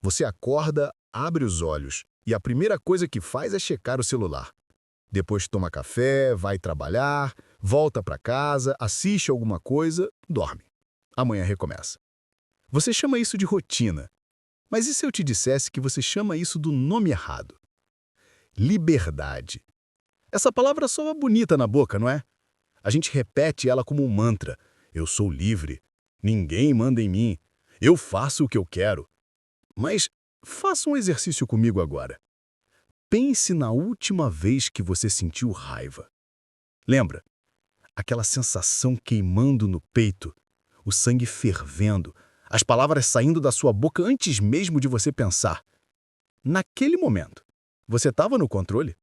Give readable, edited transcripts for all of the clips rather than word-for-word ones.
Você acorda, abre os olhos e a primeira coisa que faz é checar o celular. Depois toma café, vai trabalhar, volta para casa, assiste alguma coisa, dorme. Amanhã recomeça. Você chama isso de rotina. Mas e se eu te dissesse que você chama isso do nome errado? Liberdade. Essa palavra soa bonita na boca, não é? A gente repete ela como um mantra. Eu sou livre. Ninguém manda em mim. Eu faço o que eu quero. Mas faça um exercício comigo agora. Pense na última vez que você sentiu raiva. Lembra? Aquela sensação queimando no peito, o sangue fervendo, as palavras saindo da sua boca antes mesmo de você pensar. Naquele momento, você estava no controle?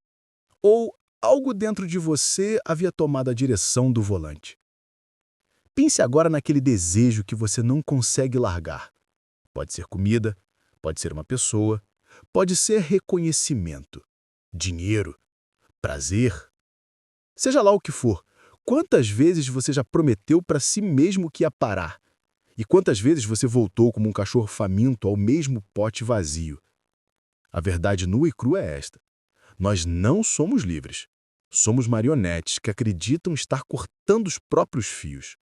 Ou algo dentro de você havia tomado a direção do volante? Pense agora naquele desejo que você não consegue largar. Pode ser comida, pode ser uma pessoa, pode ser reconhecimento, dinheiro, prazer. Seja lá o que for, quantas vezes você já prometeu para si mesmo que ia parar? E quantas vezes você voltou como um cachorro faminto ao mesmo pote vazio? A verdade nua e crua é esta. Nós não somos livres. Somos marionetes que acreditam estar cortando os próprios fios.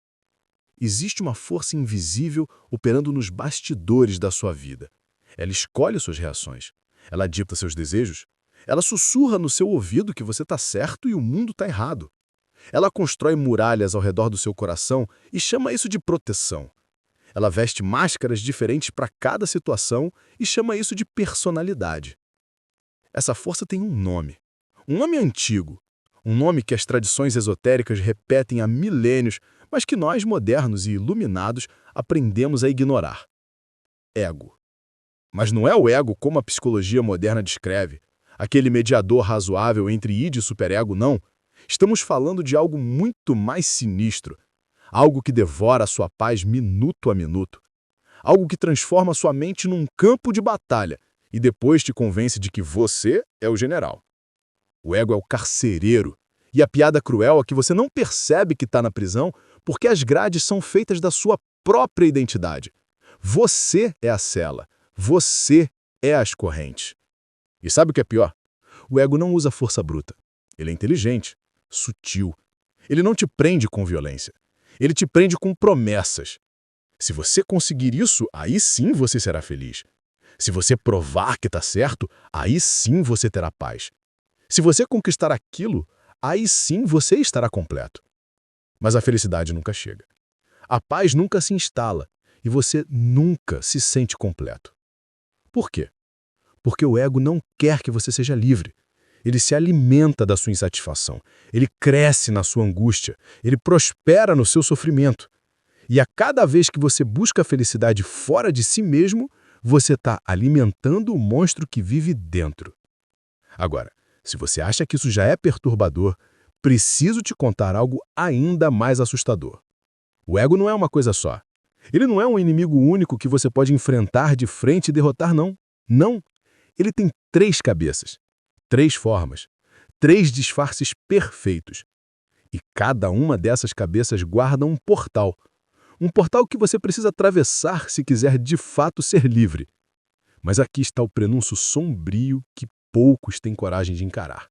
Existe uma força invisível operando nos bastidores da sua vida. Ela escolhe suas reações. Ela dita seus desejos. Ela sussurra no seu ouvido que você está certo e o mundo está errado. Ela constrói muralhas ao redor do seu coração e chama isso de proteção. Ela veste máscaras diferentes para cada situação e chama isso de personalidade. Essa força tem um nome antigo, um nome que as tradições esotéricas repetem há milênios, mas que nós, modernos e iluminados, aprendemos a ignorar. Ego. Mas não é o ego como a psicologia moderna descreve, aquele mediador razoável entre id e superego, não. Estamos falando de algo muito mais sinistro, algo que devora a sua paz minuto a minuto, algo que transforma sua mente num campo de batalha e depois te convence de que você é o general. O ego é o carcereiro, e a piada cruel é que você não percebe que está na prisão porque as grades são feitas da sua própria identidade. Você é a cela, você é as correntes. E sabe o que é pior? O ego não usa força bruta. Ele é inteligente, sutil. Ele não te prende com violência. Ele te prende com promessas. Se você conseguir isso, aí sim você será feliz. Se você provar que está certo, aí sim você terá paz. Se você conquistar aquilo, aí sim você estará completo. Mas a felicidade nunca chega. A paz nunca se instala e você nunca se sente completo. Por quê? Porque o ego não quer que você seja livre. Ele se alimenta da sua insatisfação, ele cresce na sua angústia, ele prospera no seu sofrimento. E a cada vez que você busca a felicidade fora de si mesmo, você está alimentando o monstro que vive dentro. Agora, se você acha que isso já é perturbador, preciso te contar algo ainda mais assustador. O ego não é uma coisa só. Ele não é um inimigo único que você pode enfrentar de frente e derrotar, não. Não. Ele tem 3 cabeças, 3 formas, 3 disfarces perfeitos. E cada uma dessas cabeças guarda um portal. Um portal que você precisa atravessar se quiser de fato ser livre. Mas aqui está o prenúncio sombrio que poucos têm coragem de encarar.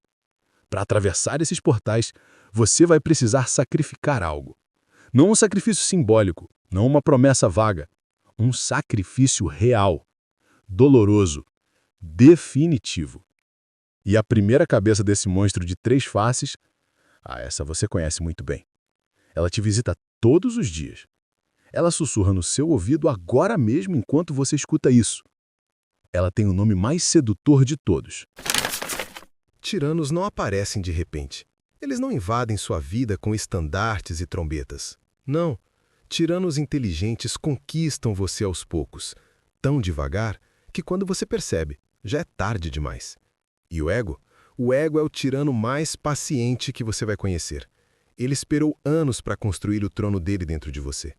Para atravessar esses portais, você vai precisar sacrificar algo. Não um sacrifício simbólico, não uma promessa vaga. Um sacrifício real, doloroso, definitivo. E a primeira cabeça desse monstro de 3 faces, essa você conhece muito bem. Ela te visita todos os dias. Ela sussurra no seu ouvido agora mesmo enquanto você escuta isso. Ela tem o nome mais sedutor de todos. Tiranos não aparecem de repente. Eles não invadem sua vida com estandartes e trombetas. Não. Tiranos inteligentes conquistam você aos poucos, tão devagar que quando você percebe, já é tarde demais. E o ego? O ego é o tirano mais paciente que você vai conhecer. Ele esperou anos para construir o trono dele dentro de você.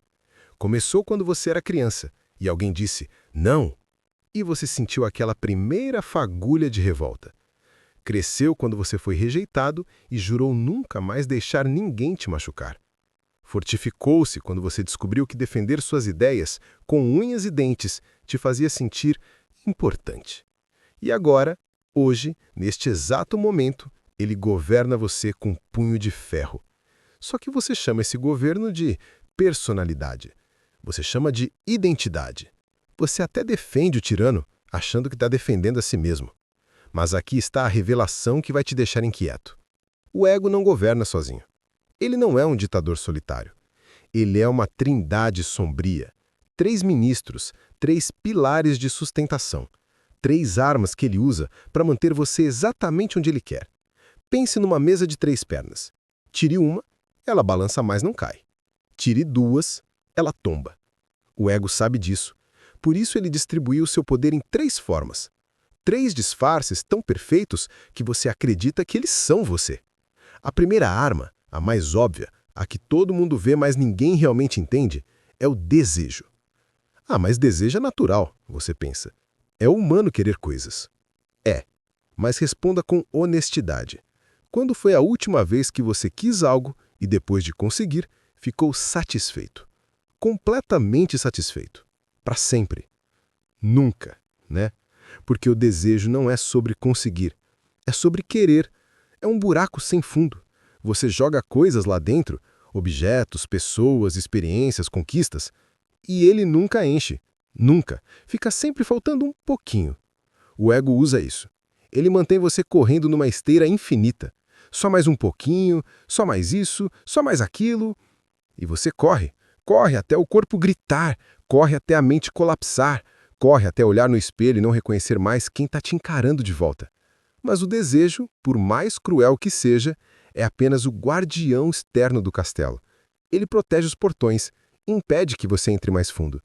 Começou quando você era criança e alguém disse não, e você sentiu aquela primeira fagulha de revolta. Cresceu quando você foi rejeitado e jurou nunca mais deixar ninguém te machucar. Fortificou-se quando você descobriu que defender suas ideias com unhas e dentes te fazia sentir importante. E agora, hoje, neste exato momento, ele governa você com um punho de ferro. Só que você chama esse governo de personalidade. Você chama de identidade. Você até defende o tirano, achando que está defendendo a si mesmo. Mas aqui está a revelação que vai te deixar inquieto. O ego não governa sozinho. Ele não é um ditador solitário. Ele é uma trindade sombria. 3 ministros, 3 pilares de sustentação. 3 armas que ele usa para manter você exatamente onde ele quer. Pense numa mesa de 3 pernas. Tire uma, ela balança mais, não cai. Tire 2, ela tomba. O ego sabe disso. Por isso ele distribuiu seu poder em 3 formas. 3 disfarces tão perfeitos que você acredita que eles são você. A primeira arma, a mais óbvia, a que todo mundo vê, mas ninguém realmente entende, é o desejo. Ah, mas desejo é natural, você pensa. É humano querer coisas. É, mas responda com honestidade. Quando foi a última vez que você quis algo e depois de conseguir, ficou satisfeito? Completamente satisfeito. Para sempre. Nunca, né? Porque o desejo não é sobre conseguir, é sobre querer. É um buraco sem fundo. Você joga coisas lá dentro, objetos, pessoas, experiências, conquistas, e ele nunca enche. Nunca. Fica sempre faltando um pouquinho. O ego usa isso. Ele mantém você correndo numa esteira infinita. Só mais um pouquinho, só mais isso, só mais aquilo. E você corre. Corre até o corpo gritar, corre até a mente colapsar, corre até olhar no espelho e não reconhecer mais quem está te encarando de volta. Mas o desejo, por mais cruel que seja, é apenas o guardião externo do castelo. Ele protege os portões, impede que você entre mais fundo.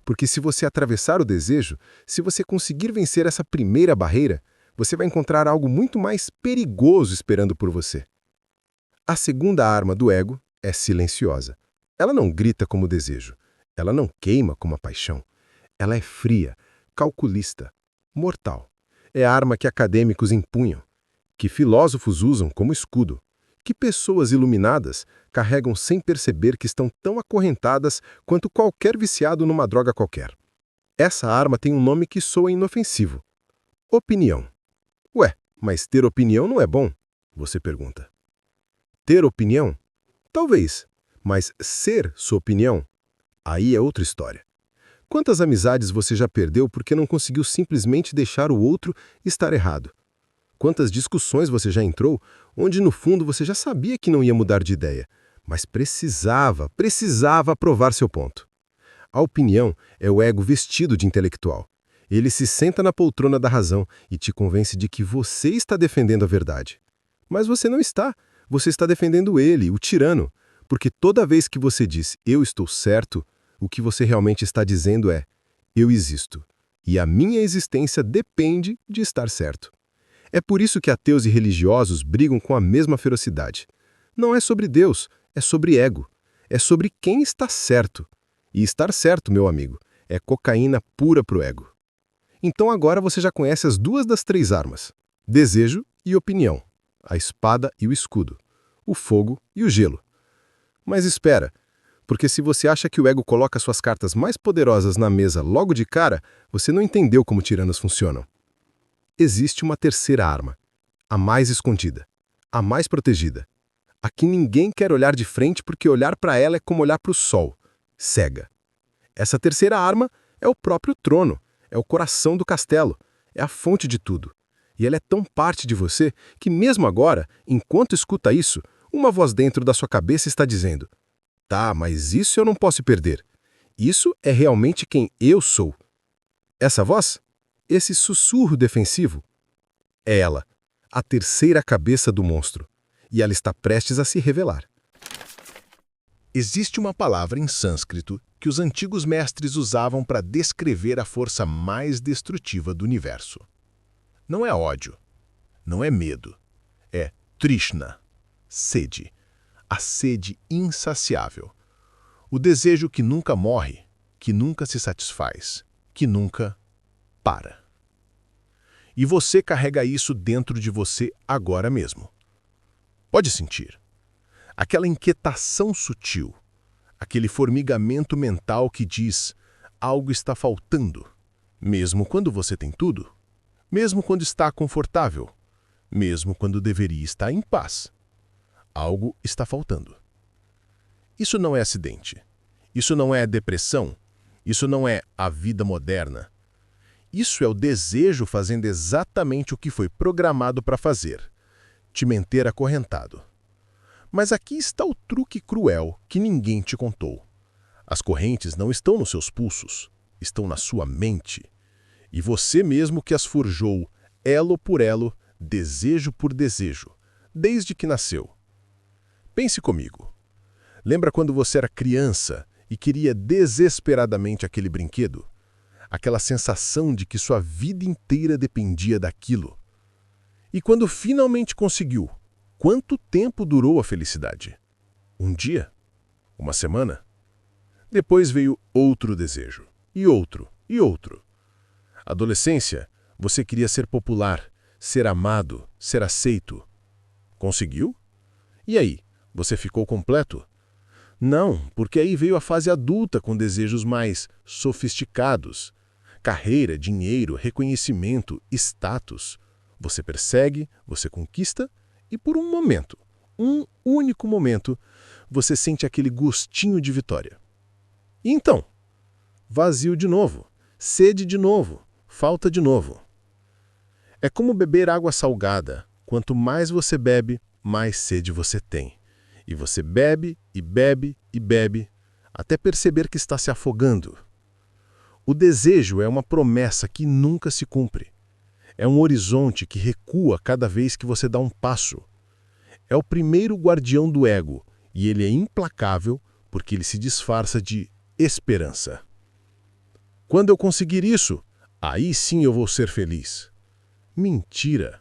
Porque se você atravessar o desejo, se você conseguir vencer essa primeira barreira, você vai encontrar algo muito mais perigoso esperando por você. A segunda arma do ego é silenciosa. Ela não grita como o desejo. Ela não queima como a paixão. Ela é fria, calculista, mortal. É a arma que acadêmicos empunham, que filósofos usam como escudo, que pessoas iluminadas carregam sem perceber que estão tão acorrentadas quanto qualquer viciado numa droga qualquer. Essa arma tem um nome que soa inofensivo. Opinião. Ué, mas ter opinião não é bom? Você pergunta. Ter opinião? Talvez. Mas ser sua opinião? Aí é outra história. Quantas amizades você já perdeu porque não conseguiu simplesmente deixar o outro estar errado? Quantas discussões você já entrou onde no fundo você já sabia que não ia mudar de ideia, mas precisava provar seu ponto? A opinião é o ego vestido de intelectual. Ele se senta na poltrona da razão e te convence de que você está defendendo a verdade. Mas você não está. Você está defendendo ele, o tirano. Porque toda vez que você diz "eu estou certo", o que você realmente está dizendo é "eu existo". E a minha existência depende de estar certo. É por isso que ateus e religiosos brigam com a mesma ferocidade. Não é sobre Deus, é sobre ego. É sobre quem está certo. E estar certo, meu amigo, é cocaína pura pro ego. Então agora você já conhece as 2 das 3 armas. Desejo e opinião. A espada e o escudo. O fogo e o gelo. Mas espera, porque se você acha que o ego coloca suas cartas mais poderosas na mesa logo de cara, você não entendeu como tiranos funcionam. Existe uma terceira arma, a mais escondida, a mais protegida. A que ninguém quer olhar de frente porque olhar para ela é como olhar para o sol, cega. Essa terceira arma é o próprio trono, é o coração do castelo, é a fonte de tudo. E ela é tão parte de você que mesmo agora, enquanto escuta isso, uma voz dentro da sua cabeça está dizendo: "Tá, mas isso eu não posso perder. Isso é realmente quem eu sou." Essa voz, esse sussurro defensivo, é ela, a terceira cabeça do monstro. E ela está prestes a se revelar. Existe uma palavra em sânscrito que os antigos mestres usavam para descrever a força mais destrutiva do universo. Não é ódio, não é medo, é Trishna, sede, a sede insaciável, o desejo que nunca morre, que nunca se satisfaz, que nunca para. E você carrega isso dentro de você agora mesmo. Pode sentir. Aquela inquietação sutil, aquele formigamento mental que diz: algo está faltando, Mesmo quando você tem tudo, mesmo quando está confortável, mesmo quando deveria estar em paz. Algo está faltando. Isso não é acidente. Isso não é depressão. Isso não é a vida moderna. Isso é o desejo fazendo exatamente o que foi programado para fazer: te manter acorrentado. Mas aqui está o truque cruel que ninguém te contou. As correntes não estão nos seus pulsos, estão na sua mente. E você mesmo que as forjou, elo por elo, desejo por desejo, desde que nasceu. Pense comigo. Lembra quando você era criança e queria desesperadamente aquele brinquedo? Aquela sensação de que sua vida inteira dependia daquilo. E quando finalmente conseguiu, quanto tempo durou a felicidade? Um dia? Uma semana? Depois veio outro desejo, e outro, e outro. Adolescência, você queria ser popular, ser amado, ser aceito. Conseguiu? E aí, você ficou completo? Não, porque aí veio a fase adulta com desejos mais sofisticados. Carreira, dinheiro, reconhecimento, status. Você persegue, você conquista e por um momento, um único momento, você sente aquele gostinho de vitória. E então? Vazio de novo, sede de novo, falta de novo. É como beber água salgada. Quanto mais você bebe, mais sede você tem. E você bebe, e bebe, e bebe, até perceber que está se afogando. O desejo é uma promessa que nunca se cumpre. É um horizonte que recua cada vez que você dá um passo. É o primeiro guardião do ego, e ele é implacável porque ele se disfarça de esperança. Quando eu conseguir isso, aí sim eu vou ser feliz. Mentira.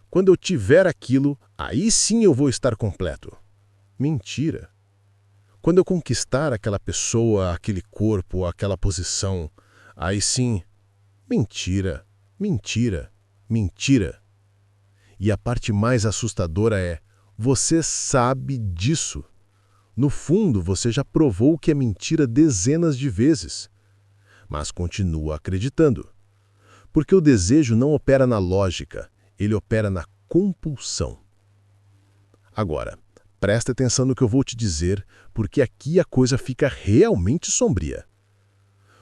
Quando eu tiver aquilo, aí sim eu vou estar completo. Mentira. Quando eu conquistar aquela pessoa, aquele corpo, aquela posição, aí sim. Mentira, mentira, mentira. E a parte mais assustadora é: você sabe disso. No fundo, você já provou que é mentira dezenas de vezes. Mas continua acreditando. Porque o desejo não opera na lógica, ele opera na compulsão. Agora, presta atenção no que eu vou te dizer, porque aqui a coisa fica realmente sombria.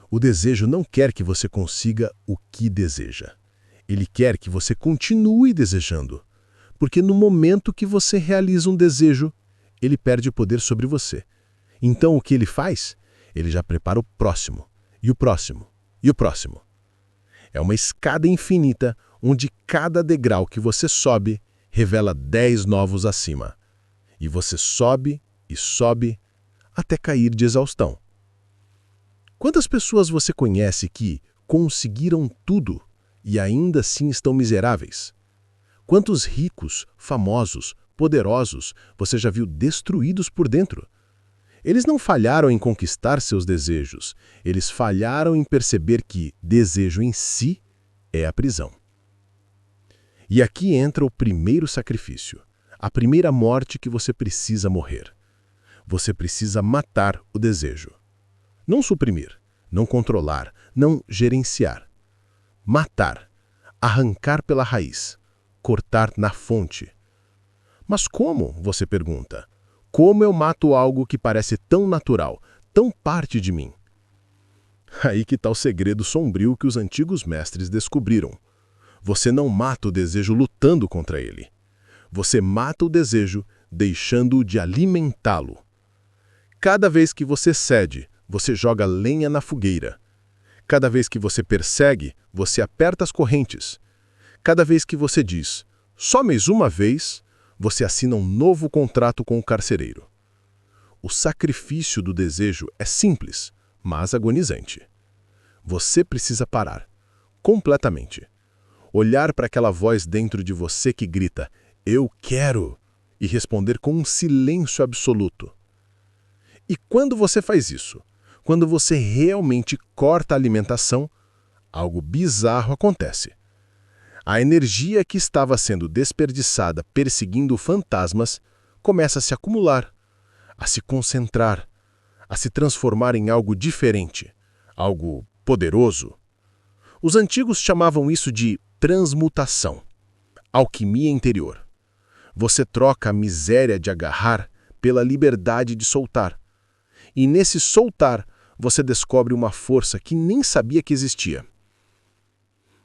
O desejo não quer que você consiga o que deseja. Ele quer que você continue desejando. Porque no momento que você realiza um desejo, ele perde poder sobre você. Então o que ele faz? Ele já prepara o próximo, e o próximo, e o próximo. É uma escada infinita, onde cada degrau que você sobe revela 10 novos acima. E você sobe e sobe até cair de exaustão. Quantas pessoas você conhece que conseguiram tudo e ainda assim estão miseráveis? Quantos ricos, famosos, poderosos você já viu destruídos por dentro? Eles não falharam em conquistar seus desejos, eles falharam em perceber que desejo em si é a prisão. E aqui entra o primeiro sacrifício, a primeira morte que você precisa morrer. Você precisa matar o desejo. Não suprimir, não controlar, não gerenciar. Matar, arrancar pela raiz, cortar na fonte. Mas como, você pergunta? Como eu mato algo que parece tão natural, tão parte de mim? Aí que está o segredo sombrio que os antigos mestres descobriram. Você não mata o desejo lutando contra ele. Você mata o desejo deixando-o de alimentá-lo. Cada vez que você cede, você joga lenha na fogueira. Cada vez que você persegue, você aperta as correntes. Cada vez que você diz, só mais uma vez, você assina um novo contrato com o carcereiro. O sacrifício do desejo é simples, mas agonizante. Você precisa parar, completamente. Olhar para aquela voz dentro de você que grita, eu quero, e responder com um silêncio absoluto. E quando você faz isso, quando você realmente corta a alimentação, algo bizarro acontece. A energia que estava sendo desperdiçada perseguindo fantasmas começa a se acumular, a se concentrar, a se transformar em algo diferente, algo poderoso, Os antigos chamavam isso de transmutação, alquimia interior. Você troca a miséria de agarrar pela liberdade de soltar. E nesse soltar, você descobre uma força que nem sabia que existia.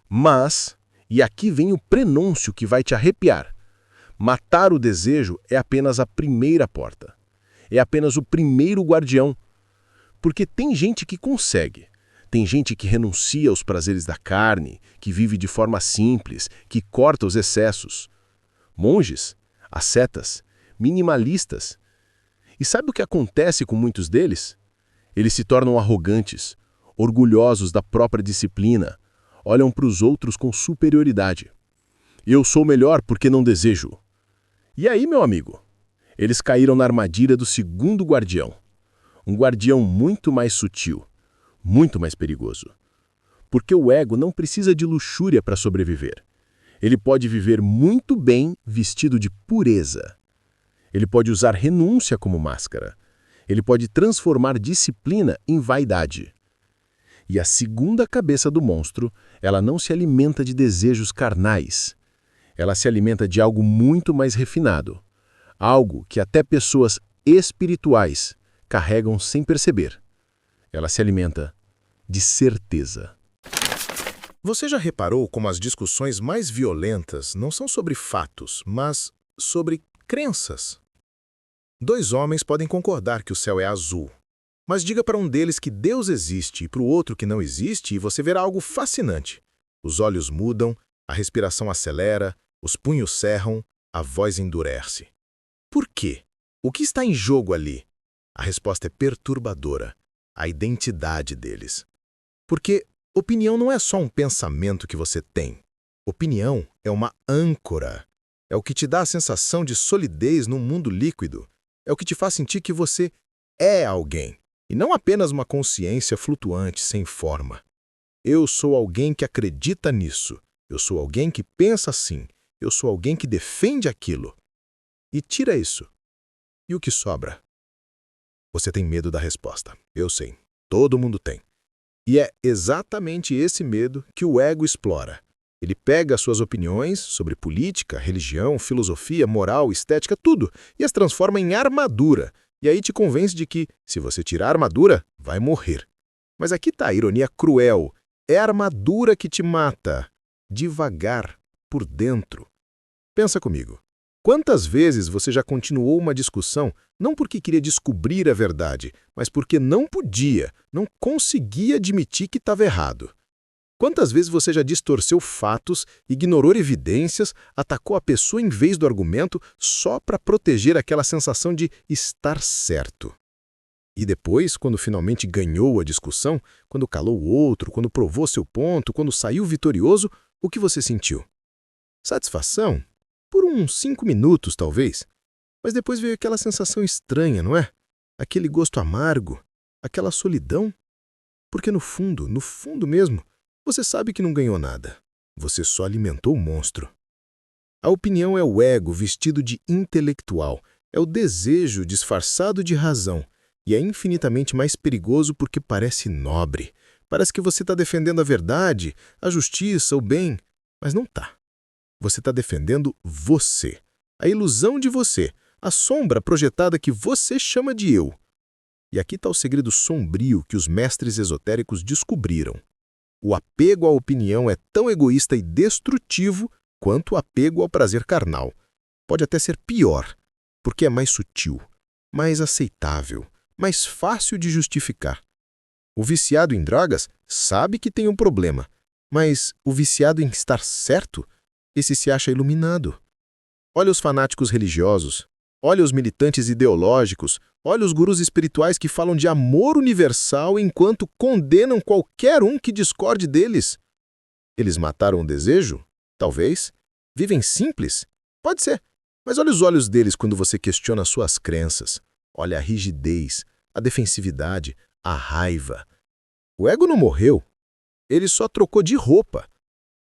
Mas, e aqui vem o prenúncio que vai te arrepiar, matar o desejo é apenas a primeira porta. É apenas o primeiro guardião. Porque tem gente que consegue. Tem gente que renuncia aos prazeres da carne, que vive de forma simples, que corta os excessos. Monges, ascetas, minimalistas. E sabe o que acontece com muitos deles? Eles se tornam arrogantes, orgulhosos da própria disciplina, olham para os outros com superioridade. Eu sou melhor porque não desejo. E aí, meu amigo? Eles caíram na armadilha do segundo guardião. Um guardião muito mais sutil, muito mais perigoso. Porque o ego não precisa de luxúria para sobreviver. Ele pode viver muito bem vestido de pureza. Ele pode usar renúncia como máscara. Ele pode transformar disciplina em vaidade. E a segunda cabeça do monstro, ela não se alimenta de desejos carnais. Ela se alimenta de algo muito mais refinado. Algo que até pessoas espirituais carregam sem perceber. Ela se alimenta de certeza. Você já reparou como as discussões mais violentas não são sobre fatos, mas sobre crenças? Dois homens podem concordar que o céu é azul, mas diga para um deles que Deus existe e para o outro que não existe e você verá algo fascinante. Os olhos mudam, a respiração acelera, os punhos cerram, a voz endurece. Por quê? O que está em jogo ali? A resposta é perturbadora. A identidade deles. Porque opinião não é só um pensamento que você tem. Opinião é uma âncora. É o que te dá a sensação de solidez num mundo líquido. É o que te faz sentir que você é alguém, e não apenas uma consciência flutuante sem forma. Eu sou alguém que acredita nisso. Eu sou alguém que pensa assim. Eu sou alguém que defende aquilo. E tira isso. E o que sobra? Você tem medo da resposta. Eu sei. Todo mundo tem. E é exatamente esse medo que o ego explora. Ele pega as suas opiniões sobre política, religião, filosofia, moral, estética, tudo, e as transforma em armadura. E aí te convence de que, se você tirar a armadura, vai morrer. Mas aqui está a ironia cruel. É a armadura que te mata. Devagar, por dentro. Pensa comigo. Quantas vezes você já continuou uma discussão não porque queria descobrir a verdade, mas porque não podia, não conseguia admitir que estava errado? Quantas vezes você já distorceu fatos, ignorou evidências, atacou a pessoa em vez do argumento só para proteger aquela sensação de estar certo? E depois, quando finalmente ganhou a discussão, quando calou o outro, quando provou seu ponto, quando saiu vitorioso, o que você sentiu? Satisfação? Por uns 5 minutos, talvez. Mas depois veio aquela sensação estranha, não é? Aquele gosto amargo, aquela solidão. Porque no fundo mesmo, você sabe que não ganhou nada. Você só alimentou o monstro. A opinião é o ego vestido de intelectual. É o desejo disfarçado de razão. E é infinitamente mais perigoso porque parece nobre. Parece que você está defendendo a verdade, a justiça, o bem. Mas não está. Você está defendendo você, a ilusão de você, a sombra projetada que você chama de eu. E aqui está o segredo sombrio que os mestres esotéricos descobriram. O apego à opinião é tão egoísta e destrutivo quanto o apego ao prazer carnal. Pode até ser pior, porque é mais sutil, mais aceitável, mais fácil de justificar. O viciado em drogas sabe que tem um problema, mas o viciado em estar certo, esse se acha iluminado. Olha os fanáticos religiosos, olha os militantes ideológicos, olha os gurus espirituais que falam de amor universal enquanto condenam qualquer um que discorde deles. Eles mataram o desejo? Talvez. Vivem simples? Pode ser. Mas olha os olhos deles quando você questiona suas crenças. Olha a rigidez, a defensividade, a raiva. O ego não morreu. Ele só trocou de roupa.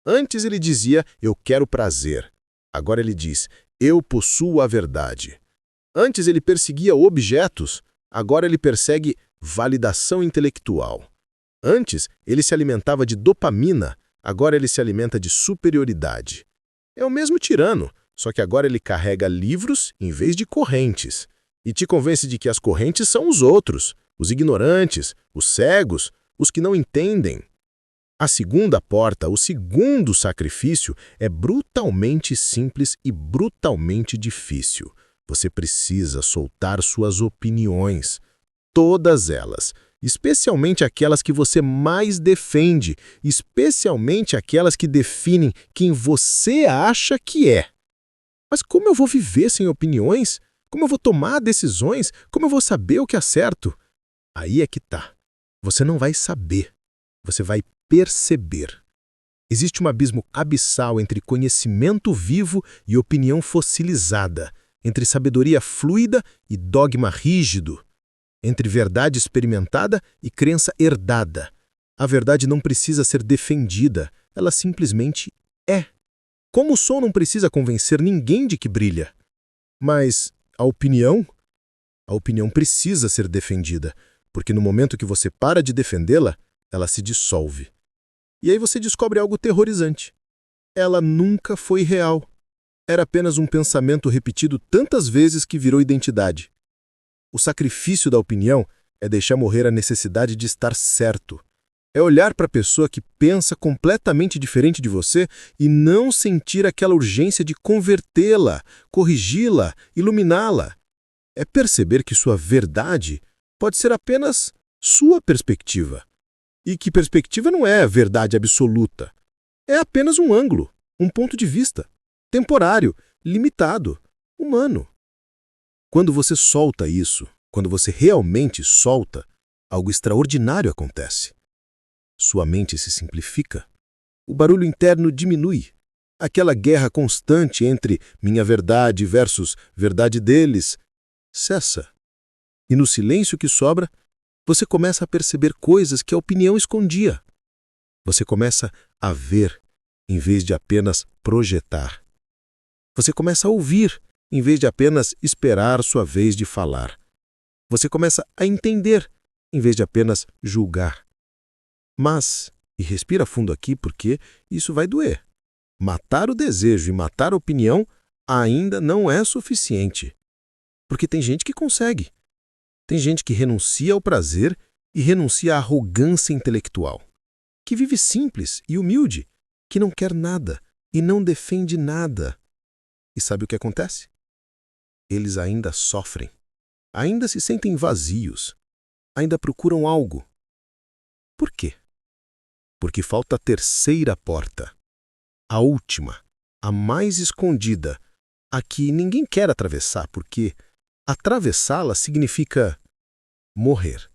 Antes ele dizia, eu quero prazer. Agora ele diz, eu possuo a verdade. Antes ele perseguia objetos. Agora ele persegue validação intelectual. Antes ele se alimentava de dopamina. Agora ele se alimenta de superioridade. É o mesmo tirano, só que agora ele carrega livros em vez de correntes. E te convence de que as correntes são os outros, os ignorantes, os cegos, os que não entendem. A segunda porta, o segundo sacrifício, é brutalmente simples e brutalmente difícil. Você precisa soltar suas opiniões, todas elas, especialmente aquelas que você mais defende, especialmente aquelas que definem quem você acha que é. Mas como eu vou viver sem opiniões? Como eu vou tomar decisões? Como eu vou saber o que é certo? Aí é que tá. Você não vai saber. Você vai perceber. Existe um abismo abissal entre conhecimento vivo e opinião fossilizada, entre sabedoria fluida e dogma rígido, entre verdade experimentada e crença herdada. A verdade não precisa ser defendida, ela simplesmente é. Como o sol não precisa convencer ninguém de que brilha. Mas a opinião? A opinião precisa ser defendida, porque no momento que você para de defendê-la, ela se dissolve. E aí você descobre algo terrorizante. Ela nunca foi real. Era apenas um pensamento repetido tantas vezes que virou identidade. O sacrifício da opinião é deixar morrer a necessidade de estar certo. É olhar para a pessoa que pensa completamente diferente de você e não sentir aquela urgência de convertê-la, corrigi-la, iluminá-la. É perceber que sua verdade pode ser apenas sua perspectiva. E que perspectiva não é a verdade absoluta. É apenas um ângulo, um ponto de vista, temporário, limitado, humano. Quando você solta isso, quando você realmente solta, algo extraordinário acontece. Sua mente se simplifica. O barulho interno diminui. Aquela guerra constante entre minha verdade versus verdade deles cessa. E no silêncio que sobra, você começa a perceber coisas que a opinião escondia. Você começa a ver, em vez de apenas projetar. Você começa a ouvir, em vez de apenas esperar sua vez de falar. Você começa a entender, em vez de apenas julgar. Mas, e respira fundo aqui porque isso vai doer. Matar o desejo e matar a opinião ainda não é suficiente. Porque tem gente que consegue. Tem gente que renuncia ao prazer e renuncia à arrogância intelectual. Que vive simples e humilde, que não quer nada e não defende nada. E sabe o que acontece? Eles ainda sofrem, ainda se sentem vazios, ainda procuram algo. Por quê? Porque falta a terceira porta, a última, a mais escondida, a que ninguém quer atravessar, porque atravessá-la significa morrer.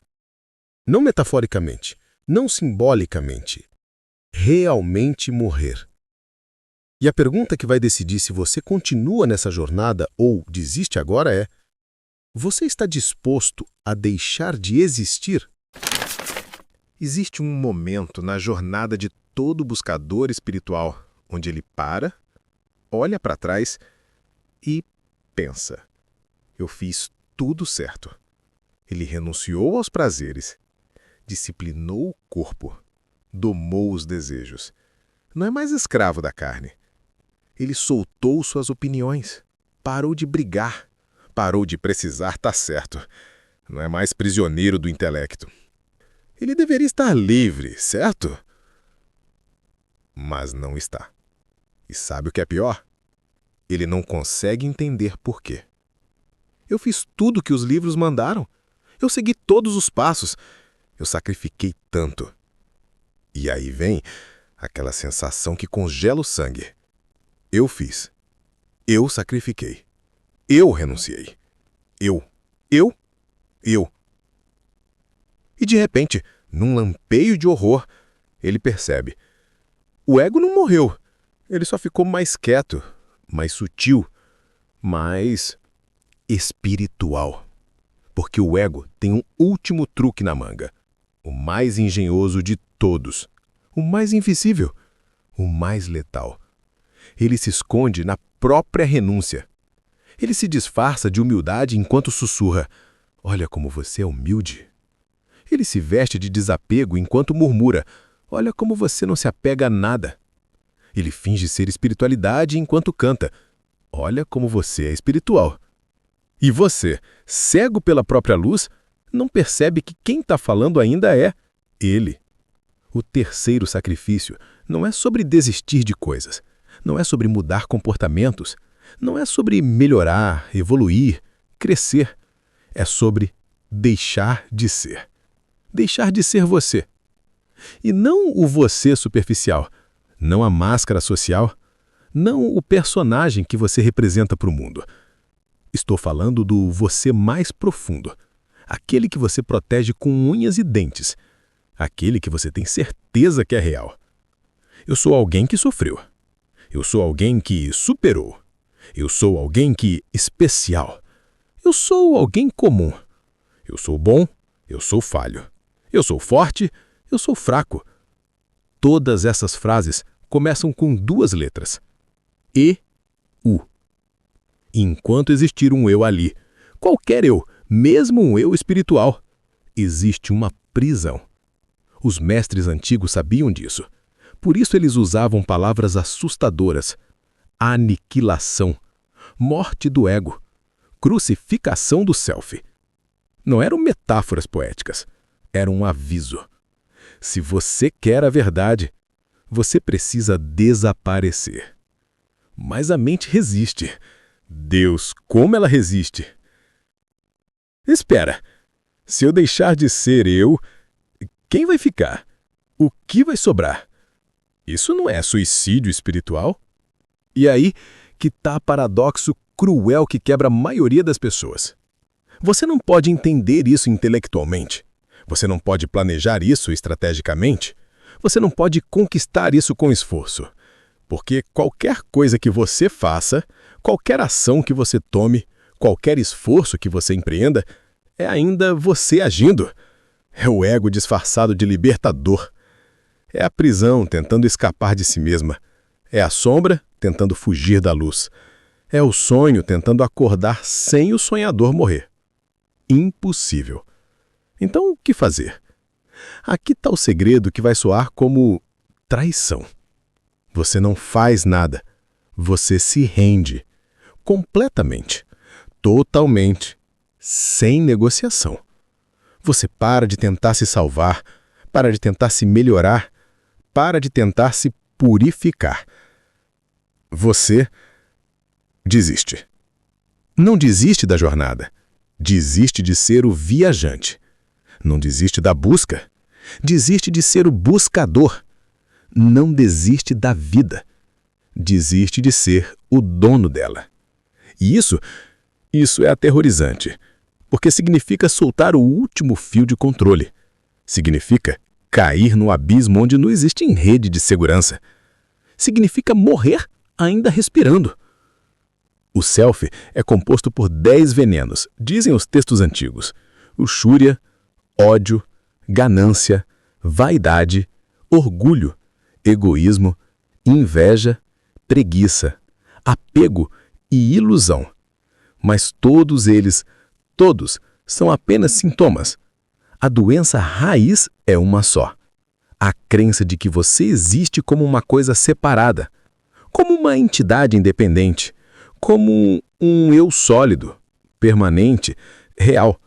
Não metaforicamente, não simbolicamente. Realmente morrer. E a pergunta que vai decidir se você continua nessa jornada ou desiste agora é: você está disposto a deixar de existir? Existe um momento na jornada de todo buscador espiritual onde ele para, olha para trás e pensa: eu fiz tudo certo. Ele renunciou aos prazeres, disciplinou o corpo, domou os desejos. Não é mais escravo da carne. Ele soltou suas opiniões, parou de brigar, parou de precisar estar certo. Não é mais prisioneiro do intelecto. Ele deveria estar livre, certo? Mas não está. E sabe o que é pior? Ele não consegue entender por quê. Eu fiz tudo o que os livros mandaram. Eu segui todos os passos. Eu sacrifiquei tanto. E aí vem aquela sensação que congela o sangue. Eu fiz. Eu sacrifiquei. Eu renunciei. Eu. E de repente, num lampeio de horror, ele percebe. O ego não morreu. Ele só ficou mais quieto, mais sutil, mais espiritual. Porque o ego tem um último truque na manga. O mais engenhoso de todos. O mais invisível. O mais letal. Ele se esconde na própria renúncia. Ele se disfarça de humildade enquanto sussurra: olha como você é humilde. Ele se veste de desapego enquanto murmura: Olha como você não se apega a nada. Ele finge ser espiritualidade enquanto canta. Olha como você é espiritual. E você, cego pela própria luz, não percebe que quem está falando ainda é ele. O terceiro sacrifício não é sobre desistir de coisas, não é sobre mudar comportamentos, não é sobre melhorar, evoluir, crescer. É sobre deixar de ser. Deixar de ser você. E não o você superficial, não a máscara social, não o personagem que você representa para o mundo. Estou falando do você mais profundo, aquele que você protege com unhas e dentes, aquele que você tem certeza que é real. Eu sou alguém que sofreu. Eu sou alguém que superou. Eu sou alguém que especial. Eu sou alguém comum. Eu sou bom, eu sou falho. Eu sou forte, eu sou fraco. Todas essas frases começam com 2 letras. E-U. Enquanto existir um eu ali, qualquer eu, mesmo um eu espiritual, existe uma prisão. Os mestres antigos sabiam disso. Por isso eles usavam palavras assustadoras. Aniquilação, morte do ego, crucificação do self. Não eram metáforas poéticas, era um aviso. Se você quer a verdade, você precisa desaparecer. Mas a mente resiste. Deus, como ela resiste! Espera, se eu deixar de ser eu, quem vai ficar? O que vai sobrar? Isso não é suicídio espiritual? E aí que está o paradoxo cruel que quebra a maioria das pessoas. Você não pode entender isso intelectualmente. Você não pode planejar isso estrategicamente. Você não pode conquistar isso com esforço. Porque qualquer coisa que você faça, qualquer ação que você tome, qualquer esforço que você empreenda, é ainda você agindo. É o ego disfarçado de libertador. É a prisão tentando escapar de si mesma. É a sombra tentando fugir da luz. É o sonho tentando acordar sem o sonhador morrer. Impossível. Então, o que fazer? Aqui está o segredo que vai soar como traição. Você não faz nada. Você se rende. Completamente. Totalmente. Sem negociação. Você para de tentar se salvar, para de tentar se melhorar, para de tentar se purificar. Você desiste. Não desiste da jornada. Desiste de ser o viajante. Não desiste da busca. Desiste de ser o buscador. Não desiste da vida. Desiste de ser o dono dela. E isso é aterrorizante, porque significa soltar o último fio de controle. Significa cair no abismo onde não existe rede de segurança. Significa morrer ainda respirando. O self é composto por 10 venenos, dizem os textos antigos. Luxúria, ódio, ganância, vaidade, orgulho, egoísmo, inveja, preguiça, apego e ilusão. Mas todos eles, todos, são apenas sintomas. A doença raiz é uma só. A crença de que você existe como uma coisa separada, como uma entidade independente, como um eu sólido, permanente, real.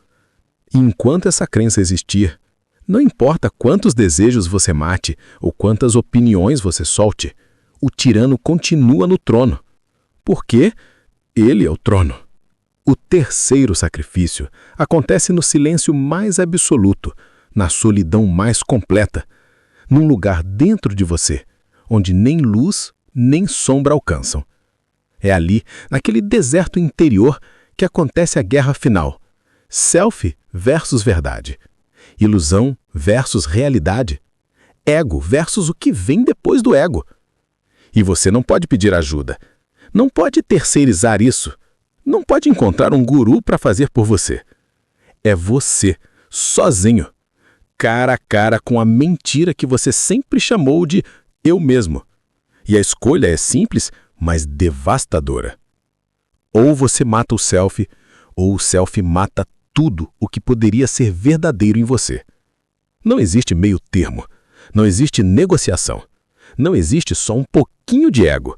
E enquanto essa crença existir, não importa quantos desejos você mate ou quantas opiniões você solte, o tirano continua no trono. Porque ele é o trono. O terceiro sacrifício acontece no silêncio mais absoluto, na solidão mais completa, num lugar dentro de você, onde nem luz nem sombra alcançam. É ali, naquele deserto interior, que acontece a guerra final. Self versus verdade. Ilusão versus realidade. Ego versus o que vem depois do ego. E você não pode pedir ajuda. Não pode terceirizar isso. Não pode encontrar um guru para fazer por você. É você, sozinho, cara a cara com a mentira que você sempre chamou de eu mesmo. E a escolha é simples, mas devastadora. Ou você mata o self, ou o self mata tudo o que poderia ser verdadeiro em você. Não existe meio termo. Não existe negociação. Não existe só um pouquinho de ego.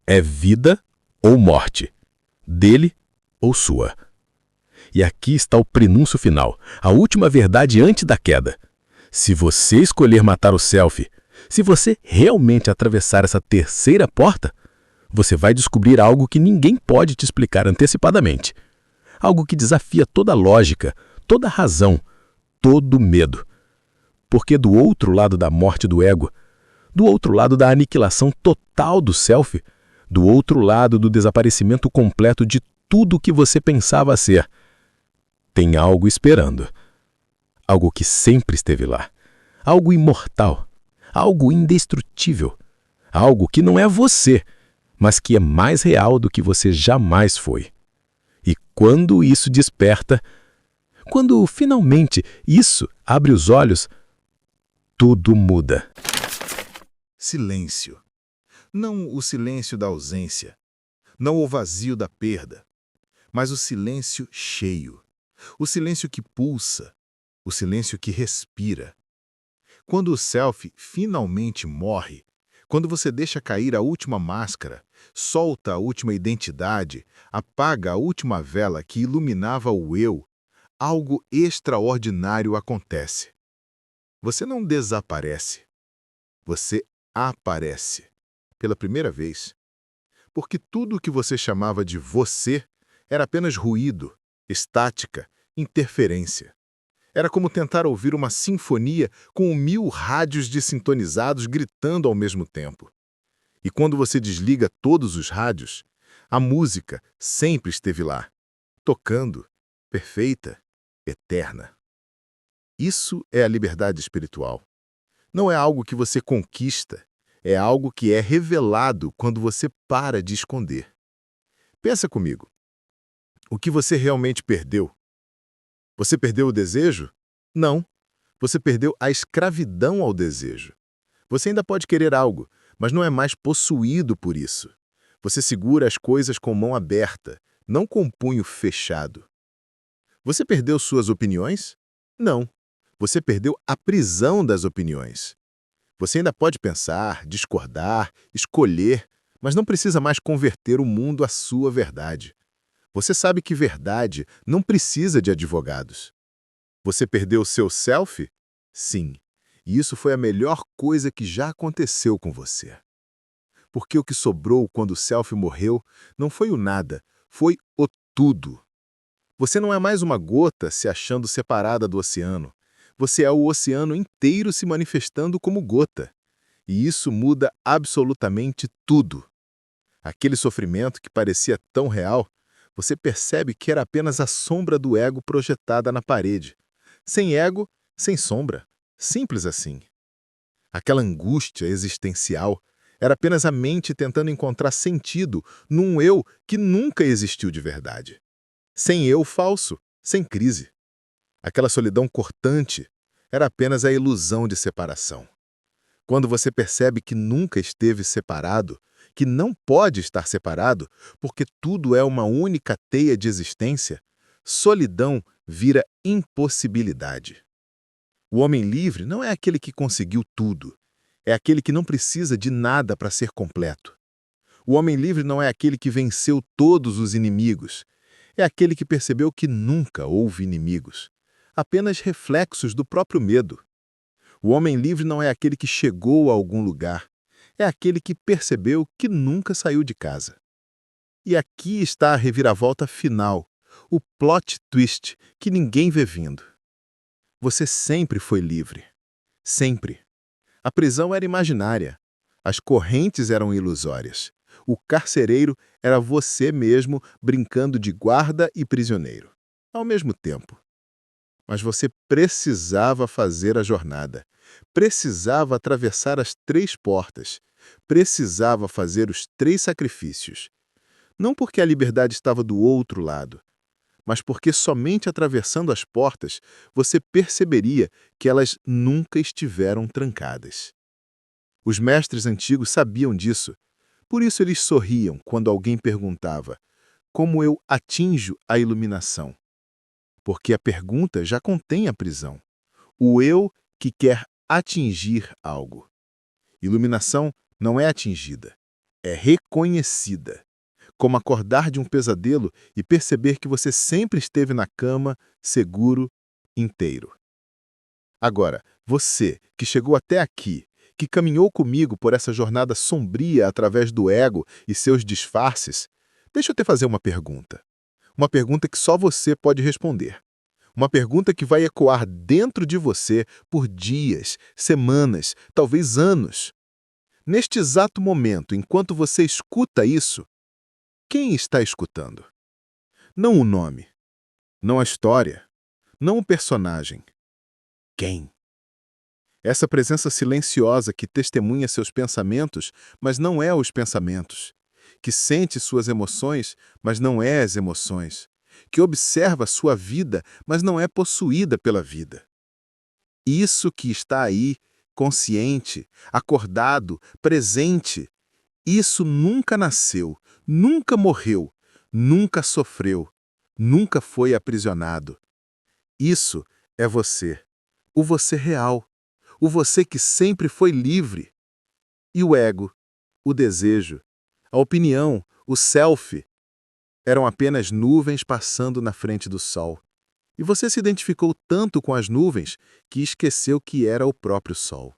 É vida ou morte. Dele ou sua. E aqui está o prenúncio final, a última verdade antes da queda. Se você escolher matar o selfie, se você realmente atravessar essa terceira porta, você vai descobrir algo que ninguém pode te explicar antecipadamente. Algo que desafia toda a lógica, toda a razão, todo o medo. Porque do outro lado da morte do ego, do outro lado da aniquilação total do selfie, do outro lado do desaparecimento completo de tudo o que você pensava ser, tem algo esperando. Algo que sempre esteve lá. Algo imortal. Algo indestrutível. Algo que não é você, mas que é mais real do que você jamais foi. E quando isso desperta, quando finalmente isso abre os olhos, tudo muda. Silêncio. Não o silêncio da ausência, não o vazio da perda, mas o silêncio cheio, o silêncio que pulsa, o silêncio que respira. Quando o selfie finalmente morre, quando você deixa cair a última máscara, solta a última identidade, apaga a última vela que iluminava o eu, algo extraordinário acontece. Você não desaparece, você aparece. Pela primeira vez. Porque tudo o que você chamava de você era apenas ruído, estática, interferência. Era como tentar ouvir uma sinfonia com 1000 rádios desintonizados gritando ao mesmo tempo. E quando você desliga todos os rádios, a música sempre esteve lá, tocando, perfeita, eterna. Isso é a liberdade espiritual. Não é algo que você conquista, é algo que é revelado quando você para de esconder. Pensa comigo. O que você realmente perdeu? Você perdeu o desejo? Não. Você perdeu a escravidão ao desejo. Você ainda pode querer algo, mas não é mais possuído por isso. Você segura as coisas com mão aberta, não com punho fechado. Você perdeu suas opiniões? Não. Você perdeu a prisão das opiniões. Você ainda pode pensar, discordar, escolher, mas não precisa mais converter o mundo à sua verdade. Você sabe que verdade não precisa de advogados. Você perdeu seu selfie? Sim. E isso foi a melhor coisa que já aconteceu com você. Porque o que sobrou quando o selfie morreu não foi o nada, foi o tudo. Você não é mais uma gota se achando separada do oceano. Você é o oceano inteiro se manifestando como gota. E isso muda absolutamente tudo. Aquele sofrimento que parecia tão real, você percebe que era apenas a sombra do ego projetada na parede. Sem ego, sem sombra. Simples assim. Aquela angústia existencial era apenas a mente tentando encontrar sentido num eu que nunca existiu de verdade. Sem eu falso, sem crise. Aquela solidão cortante era apenas a ilusão de separação. Quando você percebe que nunca esteve separado, que não pode estar separado, porque tudo é uma única teia de existência, solidão vira impossibilidade. O homem livre não é aquele que conseguiu tudo, é aquele que não precisa de nada para ser completo. O homem livre não é aquele que venceu todos os inimigos, é aquele que percebeu que nunca houve inimigos, apenas reflexos do próprio medo. O homem livre não é aquele que chegou a algum lugar, é aquele que percebeu que nunca saiu de casa. E aqui está a reviravolta final, o plot twist que ninguém vê vindo. Você sempre foi livre. Sempre. A prisão era imaginária. As correntes eram ilusórias. O carcereiro era você mesmo brincando de guarda e prisioneiro, ao mesmo tempo. Mas você precisava fazer a jornada. Precisava atravessar as 3 portas. Precisava fazer os 3 sacrifícios. Não porque a liberdade estava do outro lado, mas porque somente atravessando as portas você perceberia que elas nunca estiveram trancadas. Os mestres antigos sabiam disso, por isso eles sorriam quando alguém perguntava: como eu atinjo a iluminação? Porque a pergunta já contém a prisão. O eu que quer atingir algo. Iluminação não é atingida, é reconhecida. Como acordar de um pesadelo e perceber que você sempre esteve na cama, seguro, inteiro. Agora, você que chegou até aqui, que caminhou comigo por essa jornada sombria através do ego e seus disfarces, deixa eu te fazer uma pergunta. Uma pergunta que só você pode responder. Uma pergunta que vai ecoar dentro de você por dias, semanas, talvez anos. Neste exato momento, enquanto você escuta isso, quem está escutando? Não o nome, não a história, não o personagem. Quem? Essa presença silenciosa que testemunha seus pensamentos, mas não é os pensamentos. Que sente suas emoções, mas não é as emoções. Que observa sua vida, mas não é possuída pela vida. Isso que está aí, consciente, acordado, presente, isso nunca nasceu, nunca morreu, nunca sofreu, nunca foi aprisionado. Isso é você, o você real, o você que sempre foi livre. E o ego, o desejo, a opinião, o self, eram apenas nuvens passando na frente do sol. E você se identificou tanto com as nuvens que esqueceu que era o próprio sol.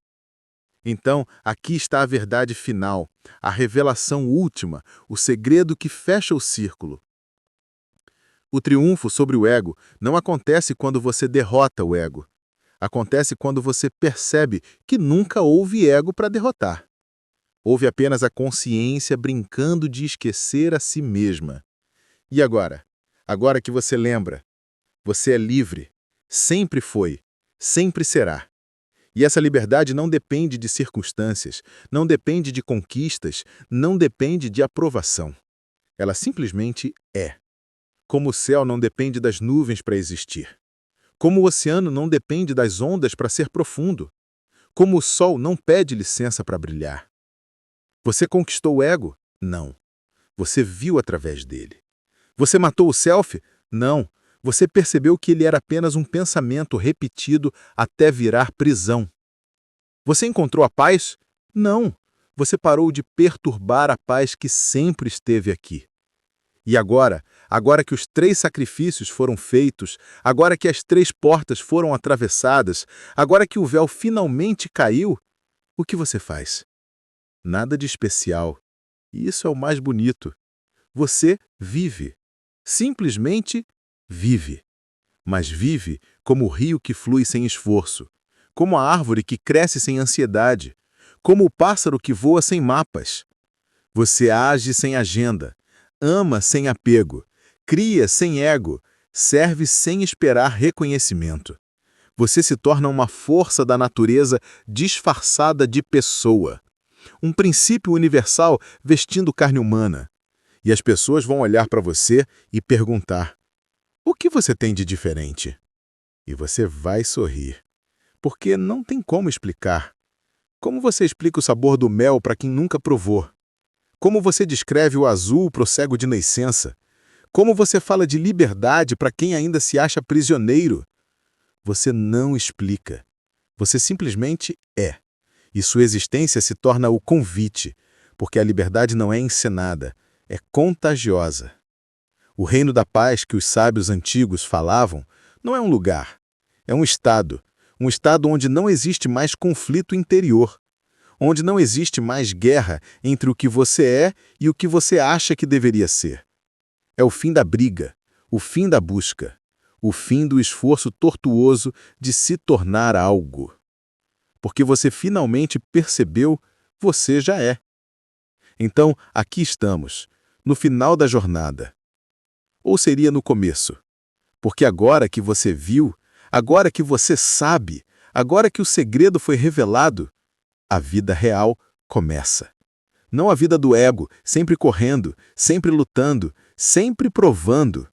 Então, aqui está a verdade final, a revelação última, o segredo que fecha o círculo. O triunfo sobre o ego não acontece quando você derrota o ego. Acontece quando você percebe que nunca houve ego para derrotar. Houve apenas a consciência brincando de esquecer a si mesma. E agora? Agora que você lembra, você é livre, sempre foi, sempre será. E essa liberdade não depende de circunstâncias, não depende de conquistas, não depende de aprovação. Ela simplesmente é. Como o céu não depende das nuvens para existir. Como o oceano não depende das ondas para ser profundo. Como o sol não pede licença para brilhar. Você conquistou o ego? Não. Você viu através dele. Você matou o self? Não. Você percebeu que ele era apenas um pensamento repetido até virar prisão. Você encontrou a paz? Não. Você parou de perturbar a paz que sempre esteve aqui. E agora que os 3 sacrifícios foram feitos, agora que as 3 portas foram atravessadas, agora que o véu finalmente caiu, o que você faz? Nada de especial. E isso é o mais bonito. Você vive. Simplesmente vive. Mas vive como o rio que flui sem esforço, como a árvore que cresce sem ansiedade, como o pássaro que voa sem mapas. Você age sem agenda, ama sem apego, cria sem ego, serve sem esperar reconhecimento. Você se torna uma força da natureza disfarçada de pessoa. Um princípio universal vestindo carne humana. E as pessoas vão olhar para você e perguntar: o que você tem de diferente? E você vai sorrir. Porque não tem como explicar. Como você explica o sabor do mel para quem nunca provou? Como você descreve o azul para o cego de nascença? Como você fala de liberdade para quem ainda se acha prisioneiro? Você não explica. Você simplesmente é. E sua existência se torna o convite, porque a liberdade não é encenada, é contagiosa. O reino da paz que os sábios antigos falavam não é um lugar, é um estado onde não existe mais conflito interior, onde não existe mais guerra entre o que você é e o que você acha que deveria ser. É o fim da briga, o fim da busca, o fim do esforço tortuoso de se tornar algo. Porque você finalmente percebeu, você já é. Então, aqui estamos, no final da jornada. Ou seria no começo? Porque agora que você viu, agora que você sabe, agora que o segredo foi revelado, a vida real começa. Não a vida do ego, sempre correndo, sempre lutando, sempre provando,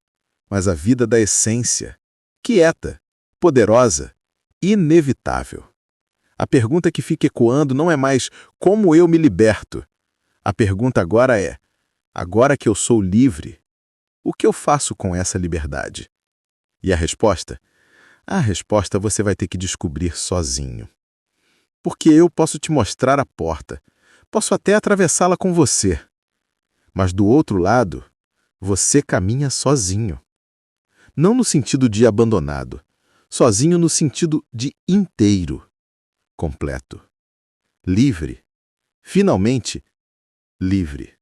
mas a vida da essência, quieta, poderosa, inevitável. A pergunta que fica ecoando não é mais como eu me liberto. A pergunta agora é: agora que eu sou livre, o que eu faço com essa liberdade? E a resposta? A resposta você vai ter que descobrir sozinho. porque eu posso te mostrar a porta, posso até atravessá-la com você. Mas do outro lado, você caminha sozinho. Não no sentido de abandonado, sozinho no sentido de inteiro, completo, livre, finalmente livre.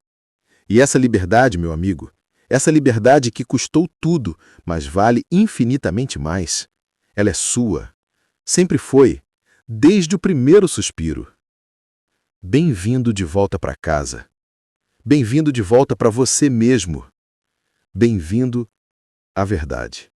E essa liberdade, meu amigo, essa liberdade que custou tudo, mas vale infinitamente mais, ela é sua, sempre foi, desde o primeiro suspiro. Bem-vindo de volta para casa. Bem-vindo de volta para você mesmo. Bem-vindo à verdade.